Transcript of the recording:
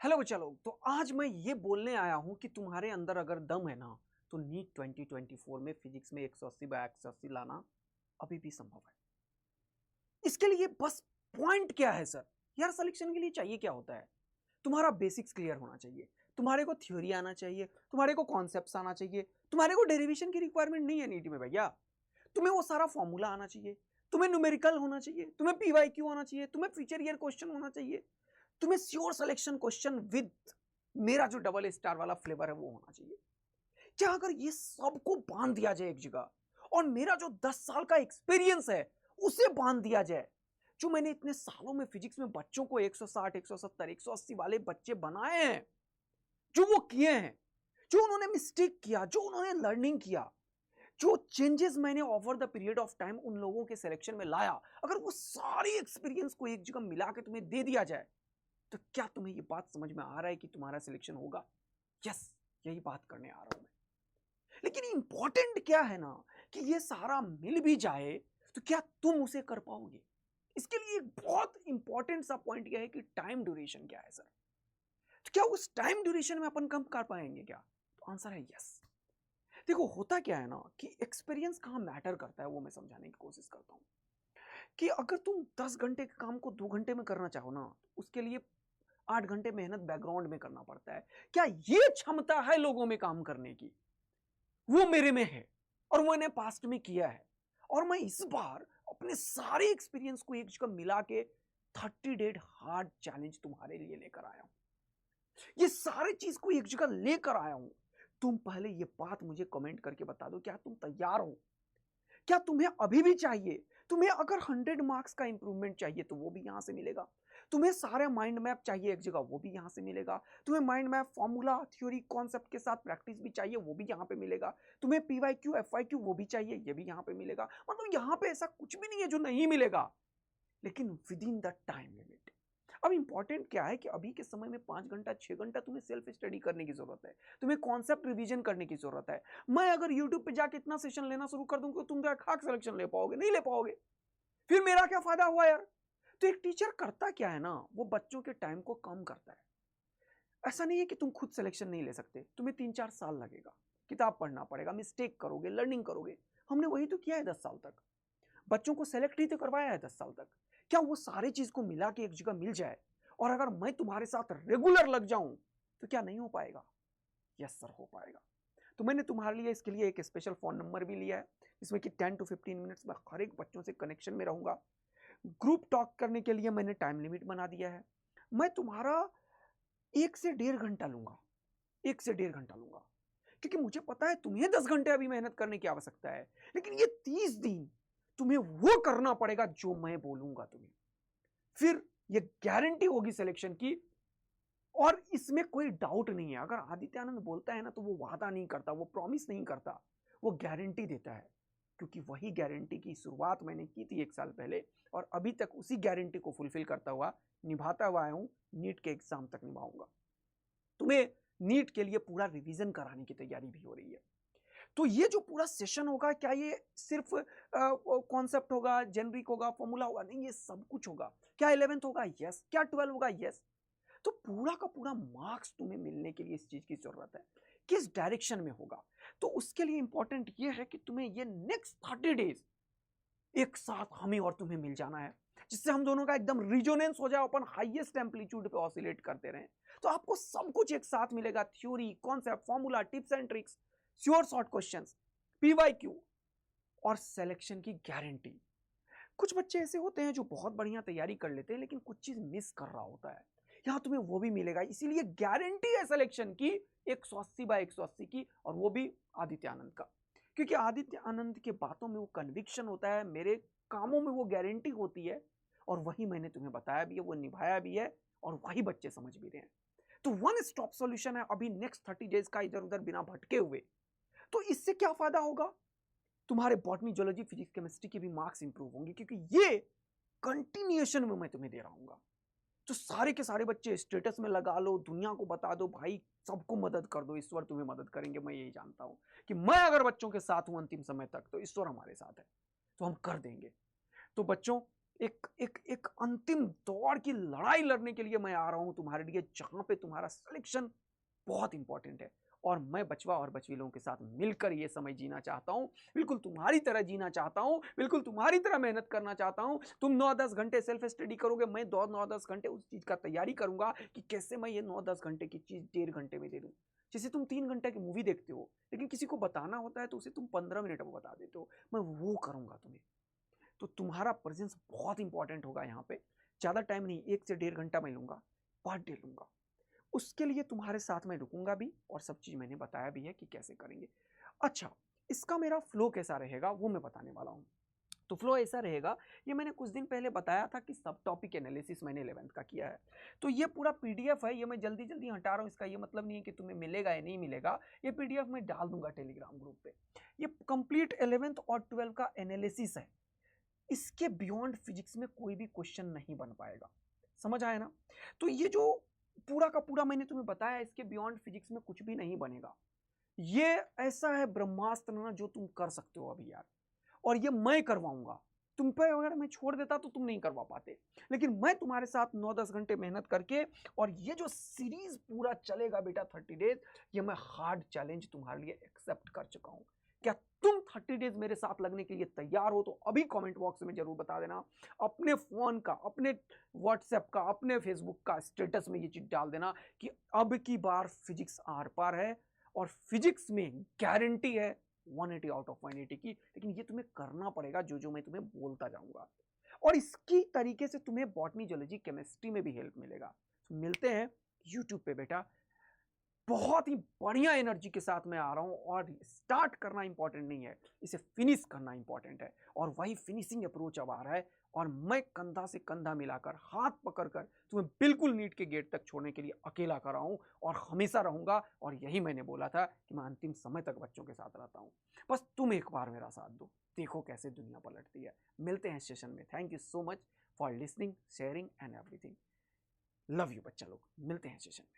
Hello बच्चा लोग। तो आज मैं ये बोलने आया हूँ कि तुम्हारे अंदर अगर दम है ना तो नीट 2024 में फिजिक्स में 180 बाय 180 लाना अभी भी संभव है। इसके लिए बस पॉइंट क्या है सर? यार सिलेक्शन के लिए चाहिए क्या होता है? तुम्हारा बेसिक्स क्लियर होना चाहिए, तुम्हारे को थ्योरी आना चाहिए, तुम्हारे को कॉन्सेप्ट्स आना चाहिए, तुम्हारे को डेरिवेशन की रिक्वायरमेंट नहीं है नीट में भैया। तुम्हें वो सारा फॉर्मूला आना चाहिए, तुम्हें न्यूमेरिकल होना चाहिए, तुम्हें पीवाईक्यू होना चाहिए, तुम्हें फ्यूचर ईयर क्वेश्चन होना चाहिए, तुम्हें श्योर सिलेक्शन क्वेश्चन विद मेरा जो डबल स्टार वाला फ्लेवर है वो होना चाहिए। क्या अगर ये सबको बांध दिया जाए एक जगह और मेरा जो 10 साल का एक्सपीरियंस है उसे बांध दिया जाए, जो मैंने इतने सालों में फिजिक्स में बच्चों को 160 170 180 वाले बच्चे बनाए हैं, जो वो किए हैं, जो उन्होंने मिस्टेक किया, जो उन्होंने लर्निंग किया, जो चेंजेस मैंने over the period of time उन लोगों के सिलेक्शन में लाया, अगर वो सारी एक्सपीरियंस को एक जगह मिला के तुम्हें दे दिया जाए तो क्या तुम्हें ये बात समझ में आ रहा है कि तुम्हारा सिलेक्शन होगा? यस, यही बात करने आ रहा हूं मैं। लेकिन इंपॉर्टेंट क्या है ना कि ये सारा मिल भी जाए तो क्या तुम उसे कर पाओगे? इसके लिए एक बहुत इंपॉर्टेंट सा पॉइंट यह है कि टाइम ड्यूरेशन क्या है सर। तो क्या उस टाइम ड्यूरेशन में अपन कम कर पाएंगे क्या? तो आंसर है यस। देखो होता क्या है ना कि एक्सपीरियंस कहां मैटर करता है वो मैं समझाने की कोशिश करता हूं कि अगर तुम 10 घंटे के काम को 2 घंटे में करना चाहो ना तो उसके लिए 8 घंटे मेहनत बैकग्राउंड में करना पड़ता है। क्या ये क्षमता है लोगों में काम करने की? वो मेरे में है और वो मैंने पास्ट में किया है। और मैं इस बार अपने सारे एक्सपीरियंस को एक जगह मिला के 30 डेड हार्ड चैलेंज तुम्हारे लिए लेकर आया हूं। ये सारे चीज को एक जगह लेकर आया हूं। तुम पहले ये बात मुझे कमेंट करके बता दो, क्या तुम तैयार हो? क्या तुम्हें अभी भी चाहिए? तुम्हें अगर 100 मार्क्स का इंप्रूवमेंट चाहिए तो वो भी यहां से मिलेगा। तुम्हें सारे माइंड मैप चाहिए एक जगह, वो भी यहां से मिलेगा। तुम्हें mind map formula theory concept के साथ प्रैक्टिस भी चाहिए, वो भी यहां पे मिलेगा। तुम्हें पीवाईक्यू एफवाईक्यू वो भी चाहिए, ये भी यहां पे मिलेगा। मतलब यहां पे ऐसा कुछ भी नहीं है जो नहीं मिलेगा, लेकिन with in the time limit. अब इंपॉर्टेंट क्या है कि अभी के समय में 5 घंटा 6 घंटा तुम्हें सेल्फ स्टडी करने की जरूरत है, तुम्हें कॉन्सेप्ट रिवीजन करने की जरूरत है। मैं अगर यूट्यूब पे जाके इतना सेशन लेना शुरू कर दूं कि तुम क्या खाक सिलेक्शन ले पाओगे? नहीं ले पाओगे। फिर मेरा क्या फायदा हुआ यार? तो एक टीचर करता क्या है ना, वो बच्चों के टाइम को कम करता है। ऐसा नहीं है कि तुम खुद सिलेक्शन नहीं ले सकते, तुम्हें 3 4 साल लगेगा, किताब पढ़ना पड़ेगा, मिस्टेक करोगे, लर्निंग करोगे। हमने वही तो किया है 10 साल तक। बच्चों को सेलेक्ट ही तो करवाया है 10 साल तक। क्या वो सारी चीज को मिला के एक जगह मिल जाए और अगर मैं तुम्हारे साथ रेगुलर लग जाऊं तो क्या नहीं हो पाएगा? यस सर, हो पाएगा। तो मैंने तुम्हारे लिए इसके लिए एक स्पेशल फोन नंबर भी लिया है, जिसमें कि 10 to 15 मिनट्स में हर एक बच्चों से कनेक्शन में रहूंगा। ग्रुप टॉक करने के लिए मैंने टाइम लिमिट बना दिया है। मैं तुम्हारा 1 से 1.5 घंटा लूंगा, 1 से 1.5 घंटा लूंगा, क्योंकि मुझे पता है तुम्हें 10 घंटे अभी मेहनत करने की आवश्यकता है, लेकिन ये 30 दिन तुम्हें वो करना पड़ेगा जो मैं बोलूंगा तुम्हें। फिर ये गारंटी होगी सिलेक्शन की। और इसमें कोई डाउट नहीं है, अगर आदित्य आनंद बोलता है ना तो वो वादा नहीं करता, वो प्रॉमिस नहीं करता, वो गारंटी देता है। क्योंकि वही गारंटी की शुरुआत मैंने की थी 1 साल पहले और अभी तक उसी गारंटी को फुलफिल करता हुआ निभाता हुआ आया हूं। नीट के एग्जाम तक निभाऊंगा। तुम्हें नीट के लिए पूरा रिवीजन कराने की तैयारी भी हो रही है। तो ये जो पूरा सेशन होगा, क्या ये सिर्फ कॉन्सेप्ट होगा, जेनरिक होगा, फॉर्मूला होगा? नहीं, ये सब कुछ होगा। क्या 11th होगा? यस। क्या 12 होगा? यस। तो पूरा का पूरा मार्क्स तुम्हें मिलने के लिए इस चीज की जरूरत है। किस डायरेक्शन में होगा? तो उसके लिए इंपॉर्टेंट ये है कि तुम्हें ये नेक्स्ट 30 डेज एक साथ हमें और तुम्हें मिल जाना है, जिससे हम दोनों का एकदम रिजोनेंस हो जाए, अपन हाईएस्ट एम्पलीट्यूड पे ऑसिलेट करते रहें। तो आपको सब कुछ एक साथ मिलेगा, theory, concept, formula, tips and tricks, sure short questions, PYQ और सिलेक्शन की गारंटी। कुछ बच्चे ऐसे होते हैं जो बहुत बढ़िया तैयारी कर लेते हैं लेकिन कुछ चीज मिस कर रहा होता है, यहां तुम्हें वो भी मिलेगा। इसीलिए गारंटी है सिलेक्शन की 180 बाय 180 की, और वो भी आदित्य आनंद का। क्योंकि आदित्य आनंद के बातों में वो कन्विक्शन होता है, मेरे कामों में वो गारंटी होती है, और वही मैंने तुम्हें बताया भी है, वो निभाया भी है, और वही बच्चे समझ भी रहे हैं। तो वन स्टॉप सॉल्यूशन है अभी नेक्स्ट 30 डेज का, इधर उधर बिना भटके हुए। तो इससे क्या फायदा होगा? तुम्हारे बॉटनी, जोलॉजी, फिजिक्स, केमिस्ट्री के भी मार्क्स इंप्रूव होंगे, क्योंकि ये कंटिन्यूएशन में मैं तुम्हें दे रहा हूं। तो सारे के सारे बच्चे स्टेटस में लगा लो, दुनिया को बता दो, भाई सबको मदद कर दो, ईश्वर तुम्हें मदद करेंगे। मैं यही जानता हूं कि मैं अगर बच्चों के साथ हूं अंतिम समय तक तो ईश्वर हमारे साथ है, तो हम कर देंगे। तो बच्चों, एक एक एक अंतिम दौर की लड़ाई लड़ने के लिए मैं आ रहा हूं तुम्हारे लिए, जहां पे तुम्हारा सिलेक्शन बहुत इंपॉर्टेंट है। और मैं बचवा और बचवी लोगों के साथ मिलकर ये समय जीना चाहता हूं, बिल्कुल तुम्हारी तरह जीना चाहता हूं, बिल्कुल तुम्हारी तरह मेहनत करना चाहता हूं। तुम 9-10 घंटे सेल्फ स्टडी करोगे, मैं 9-10 घंटे उस चीज का तैयारी करूंगा कि कैसे मैं ये 9-10 घंटे की चीज 1.5 घंटे में दे दूं। जैसे तुम 3 घंटे की मूवी देखते हो, लेकिन किसी को बताना होता है तो उसे तुम 15 मिनट में बता देते हो, मैं वो करूंगा तुम्हें। तो तुम्हारा प्रेजेंस बहुत इंपॉर्टेंट होगा यहाँ पे। ज़्यादा टाइम नहीं, 1 से 1.5 घंटा मैं लूंगा, पर डे लूंगा। उसके लिए तुम्हारे साथ में रुकूंगा भी, और सब चीज़ मैंने बताया भी है कि कैसे करेंगे। अच्छा, इसका मेरा फ्लो कैसा रहेगा वो मैं बताने वाला हूँ। तो फ्लो ऐसा रहेगा, ये मैंने कुछ दिन पहले बताया था कि सब टॉपिक एनालिसिस मैंने 11th का किया है। तो ये पूरा पीडीएफ है, ये मैं जल्दी जल्दी हटा रहा हूँ, इसका ये मतलब नहीं है कि तुम्हें मिलेगा या नहीं मिलेगा। ये पीडीएफ मैं डाल दूंगा टेलीग्राम ग्रुप पे। ये कंप्लीट 11th और 12th का एनालिसिस है। इसके बियॉन्ड फिजिक्स में कोई भी क्वेश्चन नहीं बन पाएगा। समझ आया ना? तो ये जो पूरा का पूरा मैंने तुम्हें बताया, इसके बियॉन्ड फिजिक्स में कुछ भी नहीं बनेगा। ये ऐसा है ब्रह्मास्त्र ना, जो तुम कर सकते हो अभी यार, और ये मैं करवाऊंगा। तुम पे अगर मैं छोड़ देता तो तुम नहीं करवा पाते, लेकिन मैं तुम्हारे साथ 9-10 घंटे मेहनत करके, और ये जो सीरीज पूरा चलेगा बेटा 30 डेज, ये मैं हार्ड चैलेंज तुम्हारे लिए एक्सेप्ट कर चुका हूं। क्या तुम 30 डेज मेरे साथ लगने के लिए तैयार हो? तो अभी कमेंट बॉक्स में जरूर बता देना। अपने फोन का, अपने व्हाट्सएप का, अपने फेसबुक का स्टेटस में ये चीज डाल देना कि अब की बार फिजिक्स आर पार है, और फिजिक्स में गारंटी है 180 आउट ऑफ 180 की। लेकिन ये तुम्हें करना पड़ेगा, जो जो मैं तुम्हें बोलता जाऊंगा, और इसकी तरीके से तुम्हें बॉटनी, जोलॉजी, केमिस्ट्री में भी हेल्प मिलेगा। तो मिलते हैं यूट्यूब पे बेटा। बहुत ही बढ़िया एनर्जी के साथ मैं आ रहा हूं, और स्टार्ट करना इंपॉर्टेंट नहीं है, इसे फिनिश करना इंपॉर्टेंट है। और वही फिनिशिंग अप्रोच अब आ रहा है, और मैं कंधा से कंधा मिलाकर, हाथ पकड़कर तुम्हें बिल्कुल नीट के गेट तक छोड़ने के लिए अकेला कर रहा हूं, और हमेशा रहूंगा। और यही मैंने बोला था कि मैं अंतिम समय तक बच्चों के साथ रहता हूं। बस तुम एक बार मेरा साथ दो, देखो कैसे दुनिया पलटती है। मिलते हैं सेशन में। Thank you so much for listening, sharing and everything. Love you बच्चा लोग, मिलते हैं सेशन में।